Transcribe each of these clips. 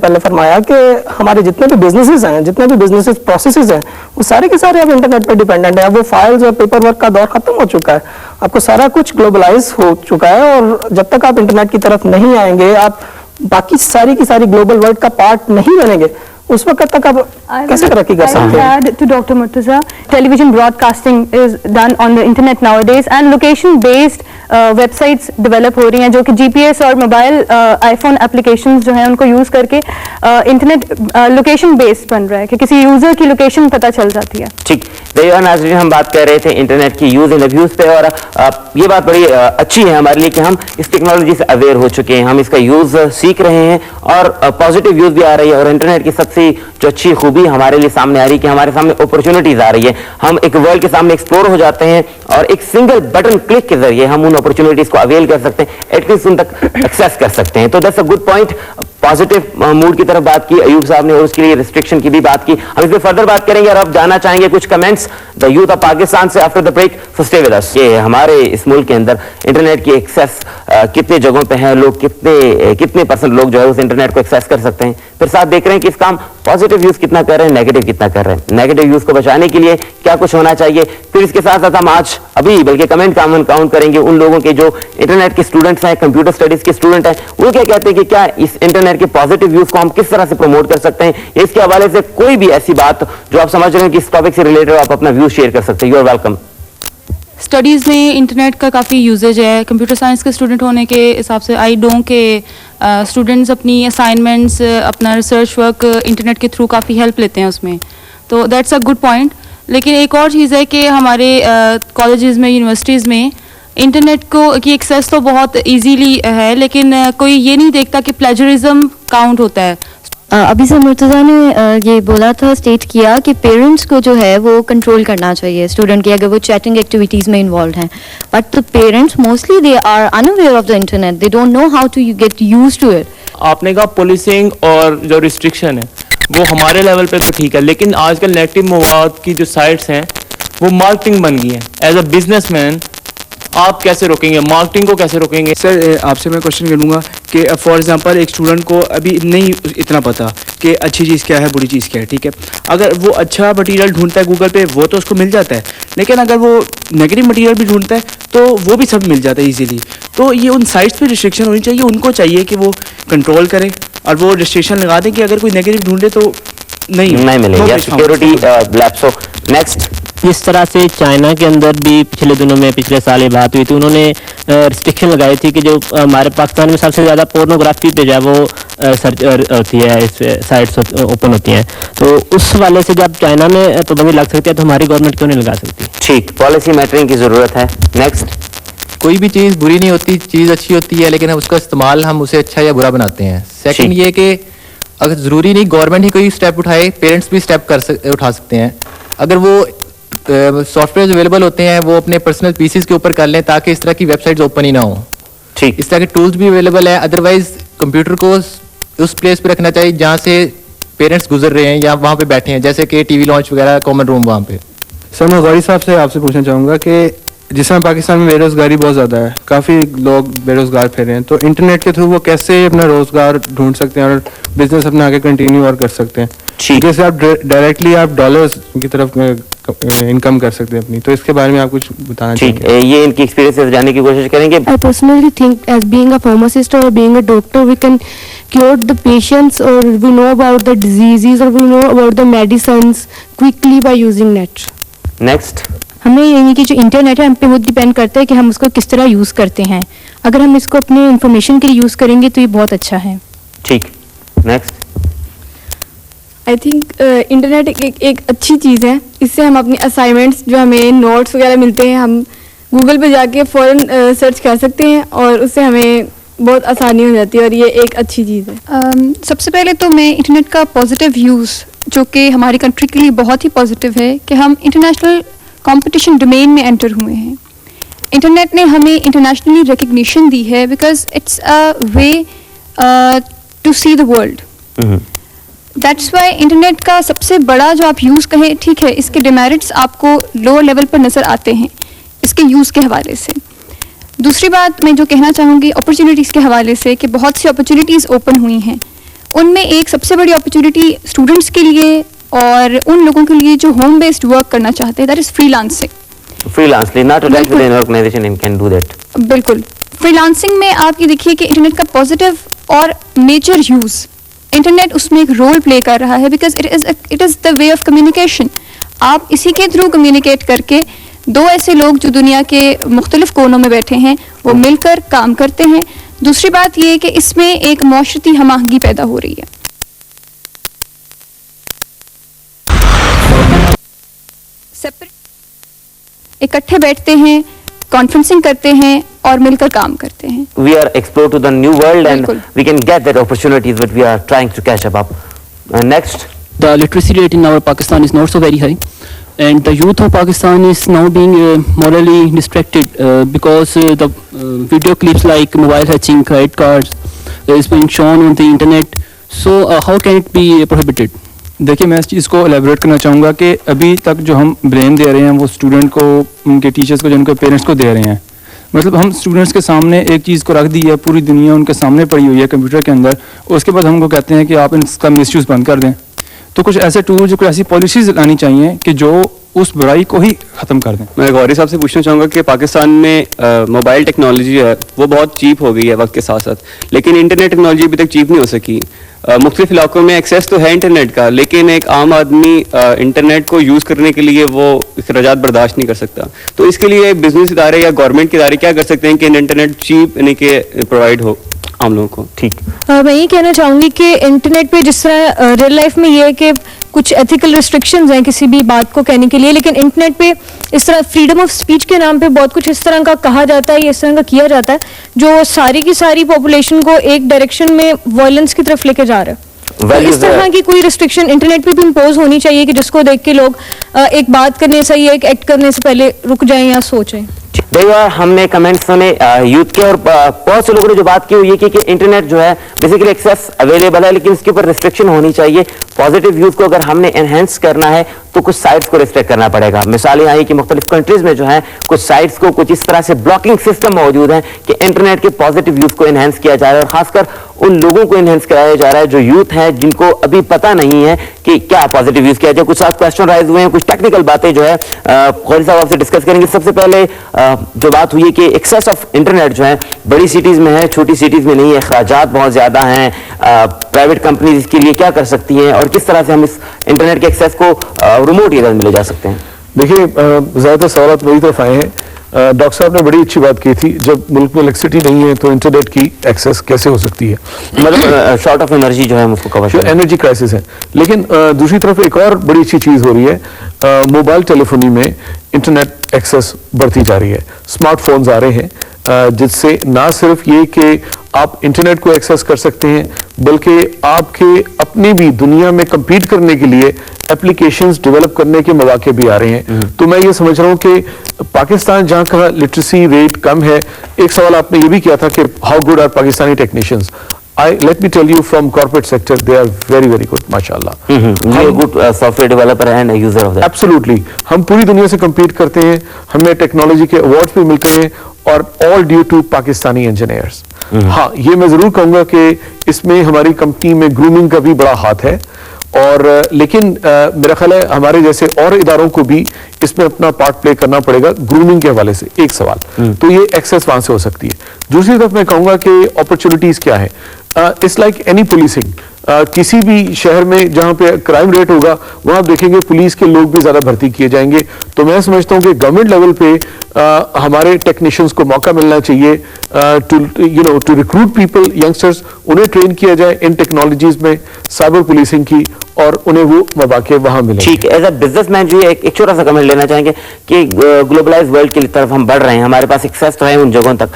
पहले फरमाया कि हमारे जितने भी बिजनेसेस हैं, जितने भी बिजनेसेस प्रोसेसेस हैं, वो सारे के सारे अब इंटरनेट पे डिपेंडेंट है। अब वो फाइल्स और पेपर वर्क का दौर खत्म हो चुका है, आपको सारा कुछ ग्लोबलाइज हो चुका है। और जब तक आप इंटरनेट की तरफ नहीं आएंगे, आप बाकी सारी की सारी ग्लोबल वर्ल्ड का पार्ट नहीं बनेंगे, उस वक्त तक आप कैसे तरक्की कर सकते हैं? Add to Dr. Murtaza, television broadcasting is done on the internet nowadays and location based websites develop हो रही हैं जो कि जीपीएस और मोबाइल आईफोन एप्लीकेशंस जो हैं उनको यूज करके इंटरनेट लोकेशन बेस्ड बन रहा है कि किसी यूजर की लोकेशन पता चल जाती है। ठीक, नाज़रीन हम बात कर रहे थे इंटरनेट की यूज एंड अब्यूज पे, और ये बात बड़ी अच्छी है हमारे लिए कि हम इस टेक्नोलॉजी से अवेयर हो चुके हैं, हम इसका यूज सीख रहे हैं और पॉजिटिव यूज भी आ रही है। और इंटरनेट की सबसे जो अच्छी खूबी हमारे लिए सामने आ रही है कि हमारे सामने अपॉर्चुनिटीज आ रही है, हम एक वर्ल्ड के सामने एक्सप्लोर हो जाते हैं और एक सिंगल बटन क्लिक के जरिए हम उन अपॉर्चुनिटीज को अवेल कर सकते हैं, एटलीस्ट उन तक एक्सेस कर सकते हैं। तो that's a good point. Positive mood की तरफ बात की अयूब साहब ने और उसके लिए रिस्ट्रिक्शन की भी बात की। हम इस पर फर्दर बात करेंगे और अब जानना चाहेंगे कुछ comments the youth of Pakistan से after the break. So stay with us. ये हमारे इस मुल्क के अंदर इंटरनेट की एक्सेस कितने जगहों पे है, लोग कितने परसेंट लोग जो है उस इंटरनेट को एक्सेस कर सकते हैं, फिर साथ देख रहे हैं कि इसका हम पॉजिटिव यूज कितना कर रहे हैं, नेगेटिव कितना कर रहे हैं, नेगेटिव यूज को बचाने के लिए क्या कुछ होना चाहिए। फिर इसके साथ साथ हम आज अभी बल्कि कमेंट काउंट करेंगे उन लोगों के जो इंटरनेट के स्टूडेंट्स हैं, कंप्यूटर स्टडीज के स्टूडेंट हैं, वो क्या कहते हैं कि क्या इस इंटरनेट के पॉजिटिव यूज को हम किस तरह से प्रमोट कर सकते हैं। इसके हवाले से कोई भी ऐसी बात जो आप समझ रहे हैं कि इस टॉपिक से रिलेटेड आप अपना व्यू शेयर कर सकते हैं, यू आर वेलकम। स्टडीज़ में इंटरनेट का काफ़ी यूजेज है। कंप्यूटर साइंस के स्टूडेंट होने के हिसाब से आई डोंट के स्टूडेंट्स अपनी असाइनमेंट्स, अपना रिसर्च वर्क इंटरनेट के थ्रू काफ़ी हेल्प लेते हैं उसमें, तो दैट्स अ गुड पॉइंट। लेकिन एक और चीज़ है कि हमारे कॉलेजेस में, यूनिवर्सिटीज़ में इंटरनेट को की एक्सेस तो बहुत इजीली है, लेकिन कोई ये नहीं देखता कि प्लेजरिज्म काउंट होता है। अभी से मुर्तज़ा ने ये बोला था, स्टेट किया कि पेरेंट्स को जो है वो कंट्रोल करना चाहिए स्टूडेंट की अगर वो चैटिंग एक्टिविटीज़ में इन्वॉल्व हैं, but the parents mostly they are unaware of the internet, they don't know how to get used to it. आपने कहा पुलिसिंग और जो रिस्ट्रिक्शन है वो हमारे लेवल पे तो ठीक है, लेकिन आजकल नेगेटिव मवाद की जो साइट्स हैं वो मार्केटिंग बन गई है। एज अ बिजनेसमैन आप कैसे रोकेंगे, मार्केटिंग को कैसे रोकेंगे? सर आपसे मैं क्वेश्चन करूँगा कि फॉर एग्जांपल एक स्टूडेंट को अभी नहीं इतना पता कि अच्छी चीज़ क्या है, बुरी चीज़ क्या है, ठीक है, अगर वो अच्छा मटेरियल ढूंढता है गूगल पे वो तो उसको मिल जाता है, लेकिन अगर वो नेगेटिव मटेरियल भी ढूंढता है तो वो भी सब मिल जाता है इजीली। तो ये उन साइट्स पे रिस्ट्रिक्शन होनी चाहिए, उनको चाहिए कि वो कंट्रोल करें और वो रिस्ट्रिक्शन लगा दें कि अगर कोई नेगेटिव ढूंढे तो नहीं मिलेगा, सिक्योरिटी लैप्स। नेक्स्ट, इस तरह से चाइना के अंदर भी पिछले दिनों में, पिछले साल ये बात हुई थी, उन्होंने रिस्ट्रिक्शन लगाई थी कि जो हमारे पाकिस्तान में सबसे ज़्यादा पोर्नोग्राफी पे जो है वो सर्च होती है, इस साइट्स ओपन होती हैं, तो उस वाले से जब चाइना में पाबंदी लग सकती है तो हमारी गवर्नमेंट क्यों नहीं लगा सकती? ठीक, पॉलिसी मैटरिंग की ज़रूरत है। नेक्स्ट, कोई भी चीज़ बुरी नहीं होती, चीज़ अच्छी होती है, लेकिन उसका इस्तेमाल हम उसे अच्छा या बुरा बनाते हैं। सेकंड ये कि अगर ज़रूरी नहीं गवर्नमेंट ही कोई स्टेप उठाए, पेरेंट्स भी स्टेप उठा सकते हैं। अगर वो सॉफ्टवेयर अवेलेबल होते हैं वो अपने पर्सनल पीसीज के ऊपर कर लें ताकि इस तरह की वेबसाइट्स ओपन ही ना हो। ठीक, इस तरह के टूल्स भी अवेलेबल है। अदरवाइज कंप्यूटर को उस प्लेस पे रखना चाहिए जहाँ से पेरेंट्स गुजर रहे हैं या वहाँ पे बैठे हैं, जैसे कि टीवी लॉन्च वगैरह, कॉमन रूम वहाँ पे। सर मैं गौरी साहब से आपसे पूछना चाहूँगा कि जिस तरह पाकिस्तान में बेरोजगारी बहुत ज़्यादा है, काफ़ी लोग बेरोजगार फिर रहे हैं, तो इंटरनेट के थ्रू वो कैसे अपना रोजगार ढूंढ सकते हैं और बिजनेस अपना आगे कंटिन्यू और कर सकते हैं? जैसे आप डायरेक्टली आप डॉलर्स की तरफ इनकम कर सकते हैं अपनी, तो इसके बारे में आप कुछ बताना ठीक, ये इनकी एक्सपीरियंस से जानने की कोशिश करेंगे। I personally think as being a pharmacist or being a doctor, we can cure the patients or we know about the diseases or we know about the medicines quickly by using net. Next, हमें यानी कि जो internet है हम पे वो depend करता है कि हम उसको किस तरह यूज़ करते हैं। अगर हम इसको अपने इंफॉर्मेशन के लिए यूज़ करेंगे तो ये बहुत अच्छा है। ठीक, नेक्स्ट, आई थिंक इंटरनेट एक अच्छी चीज़ है। इससे हम अपने असाइनमेंट्स जो हमें नोट्स वगैरह मिलते हैं हम गूगल पे जाके फ़ौरन सर्च कर सकते हैं और उससे हमें बहुत आसानी हो जाती है और ये एक अच्छी चीज़ है। सबसे पहले तो मैं इंटरनेट का पॉजिटिव यूज़ जो कि हमारी कंट्री के लिए बहुत ही पॉजिटिव है कि हम इंटरनेशनल कंपटीशन डोमेन में एंटर हुए हैं। इंटरनेट ने हमें इंटरनेशनली रिकग्निशन दी है because it's a way to see the world. That's why internet का सबसे बड़ा जो आप यूज़ कहें, ठीक है, इसके डिमेरिट्स आपको लोअर लेवल पर नज़र आते हैं इसके यूज़ के हवाले से। दूसरी बात मैं जो कहना चाहूँगी अपॉर्चुनिटीज़ के हवाले से कि बहुत सी अपॉर्चुनिटीज़ ओपन हुई हैं, उनमें एक सबसे बड़ी अपॉर्चुनिटी स्टूडेंट्स के लिए और उन लोगों के लिए जो होम बेस्ड वर्क करना चाहते हैं, that is freelancing. Freelancing, not attached with an organization, and can do that. बिल्कुल. फ्रीलांसिंग में आप ये देखिए कि इंटरनेट का पॉजिटिव और मेजर यूज, इंटरनेट उसमें एक रोल प्ले कर रहा है because it is the way of communication. आप इसी के थ्रू कम्युनिकेट करके दो ऐसे लोग जो दुनिया के मुख्तलिफ कोनों में बैठे हैं वो मिलकर काम करते हैं. दूसरी बात ये है कि इसमें एक माशरती हम-आहंगी पैदा हो रही है. सेपरेट इकट्ठे बैठते हैं, कॉन्फ्रेंसिंग करते हैं और मिलकर काम करते हैं. We are explore to the new world and बिल्कुल. we can get that opportunities, but we are trying to catch up. Next. The literacy rate in our Pakistan is not so very high, and the youth of Pakistan is now being morally distracted because the video clips like mobile hacking, credit cards is being shown on the internet. So how can it be prohibited? देखिए, मैं इस चीज़ को elaborate करना चाहूँगा कि अभी तक जो हम ब्लेम दे रहे हैं वो स्टूडेंट को, उनके टीचर्स को, जिनके पेरेंट्स को दे रहे हैं. मतलब हम स्टूडेंट्स के सामने एक चीज़ को रख दी है, पूरी दुनिया उनके सामने पड़ी हुई है कंप्यूटर के अंदर, उसके बाद हमको कहते हैं कि आप इसका मिसयूज़ बंद कर दें. तो कुछ ऐसे टूल, जो कुछ ऐसी पॉलिसीज़ लानी चाहिए कि जो उस बुराई को ही ख़त्म कर दें. मैं गौरी साहब से पूछना चाहूँगा कि पाकिस्तान में मोबाइल टेक्नोलॉजी है वो बहुत चीप हो गई है वक्त के साथ साथ, लेकिन इंटरनेट टेक्नोलॉजी अभी तक चीप नहीं हो सकी. मुख्तलिफ इलाकों में एक्सेस तो है इंटरनेट का, लेकिन एक आम आदमी इंटरनेट को यूज़ करने के लिए वो अखराजात बर्दाश्त नहीं कर सकता. तो इसके लिए बिजनेस इदारे या गवर्नमेंट के इदारे क्या कर सकते हैं कि इंटरनेट चीप यानी कि प्रोवाइड हो आम लोगों को? ठीक. मैं ये कहना चाहूँगी कि इंटरनेट पे जिस तरह रियल लाइफ में ये है कि कुछ एथिकल रिस्ट्रिक्शंस हैं किसी भी बात को कहने के लिए, लेकिन इंटरनेट पे इस तरह फ्रीडम ऑफ स्पीच के नाम पे बहुत कुछ इस तरह का कहा जाता है, इस तरह का किया जाता है जो सारी की सारी पॉपुलेशन को एक डायरेक्शन में वायलेंस की तरफ लेके जा रहा है. तो इस तरह की कोई रिस्ट्रिक्शन इंटरनेट पे भी इम्पोज होनी चाहिए कि जिसको देख के लोग एक बात करने से या एक एक्ट करने से पहले रुक जाएं या सोचें. देखिए, हमने कमेंट्स सुने यूथ के और बहुत से लोगों ने जो बात की हुई है कि इंटरनेट जो है बेसिकली एक्सेस अवेलेबल है, लेकिन इसके ऊपर रिस्ट्रिक्शन होनी चाहिए. पॉजिटिव यूज को अगर हमने एनहेंस करना है तो कुछ साइट्स को रिस्ट्रिक्ट करना पड़ेगा. मिसाल यहाँ है कि मुख्तलिफ कंट्रीज में जो है कुछ साइट्स को कुछ इस तरह से ब्लॉकिंग सिस्टम मौजूद है कि इंटरनेट के पॉजिटिव यूज को एनहेंस किया जा रहा है, और खासकर उन लोगों को एनहेंस कराया जा रहा है जो यूथ है, जिनको अभी पता नहीं है कि क्या पॉजिटिव यूज किया जाए. कुछ साथ क्वेश्चन राइज हुए हैं, कुछ टेक्निकल बातें जो है गौरी साहब आपसे डिस्कस करेंगे. सबसे पहले जो बात हुई है कि एक्सेस ऑफ इंटरनेट जो है बड़ी सिटीज में है, छोटी सिटीज में नहीं है, अखराजात बहुत ज्यादा हैं. प्राइवेट कंपनीज इसके लिए क्या कर सकती हैं और किस तरह से हम इस इंटरनेट के एक्सेस को रिमोट एरिया में ले जा सकते हैं? देखिए, ज़्यादातर सवाल मेरी तरफ आए हैं. डॉक्टर साहब ने बड़ी अच्छी बात की थी, जब मुल्क में इलेक्ट्रिसिटी नहीं है तो इंटरनेट की एक्सेस कैसे हो सकती है, मतलब शॉर्ट ऑफ एनर्जी जो है उसको कवर, एनर्जी क्राइसिस है. लेकिन दूसरी तरफ एक और बड़ी अच्छी चीज़ हो रही है, मोबाइल टेलीफोनी में इंटरनेट एक्सेस बढ़ती जा रही है. स्मार्टफोन्स आ रहे हैं जिससे ना सिर्फ ये कि आप इंटरनेट को एक्सेस कर सकते हैं, बल्कि आपके अपनी भी दुनिया में compete करने के लिए एप्लीकेशंस डेवलप करने के मौके भी आ रहे हैं. तो मैं ये समझ रहा हूँ कि पाकिस्तान जहाँ का लिटरेसी रेट कम है, एक सवाल आपने ये भी किया था कि how good are Pakistani technicians. Let me tell you from corporate sector, they are very, very good, mashallah. We are good software developer and a user of that. Absolutely. हम पूरी दुनिया से compete करते हैं, हमें टेक्नोलॉजी के अवार्ड्स भी मिलते हैं, और all due to Pakistani engineers. हाँ, ये मैं जरूर कहूँगा कि इसमें हमारी कंपनी में ग्रूमिंग का भी बड़ा हाथ है, और लेकिन मेरा ख्याल है हमारे जैसे और इदारों को भी इसमें अपना पार्ट प्ले करना पड़ेगा ग्रूमिंग के हवाले से. एक सवाल तो ये एक्सेस वहां से हो सकती है. दूसरी तरफ मैं कहूँगा कि अपॉर्चुनिटीज क्या है. It's like any policing. किसी भी शहर में जहाँ पे क्राइम रेट होगा वहाँ आप देखेंगे पुलिस के लोग भी ज़्यादा भर्ती किए जाएंगे. तो मैं समझता हूँ कि गवर्नमेंट लेवल पे हमारे टेक्नीशियंस को मौका मिलना चाहिए टू रिक्रूट पीपल, यंगस्टर्स, उन्हें ट्रेन किया जाए इन टेक्नोलॉजीज में, साइबर पुलिसिंग की, और उन्हें वो मौके वहाँ मिले. ठीक है. एज अ बिजनेसमैन जो एक छोटा सा कमेंट लेना चाहेंगे कि ग्लोबलाइज वर्ल्ड की तरफ हम बढ़ रहे हैं, हमारे पास एक्सेस तो है उन जगहों तक.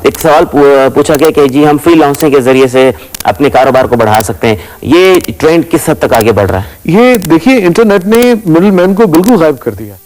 एक सवाल पूछा गया कि जी हम फ्रीलांसिंग के जरिए से अपने कारोबार को बढ़ा सकते हैं, ये ट्रेंड किस हद तक आगे बढ़ रहा है? ये देखिए, इंटरनेट ने मिडिल मैन को बिल्कुल गायब कर दिया.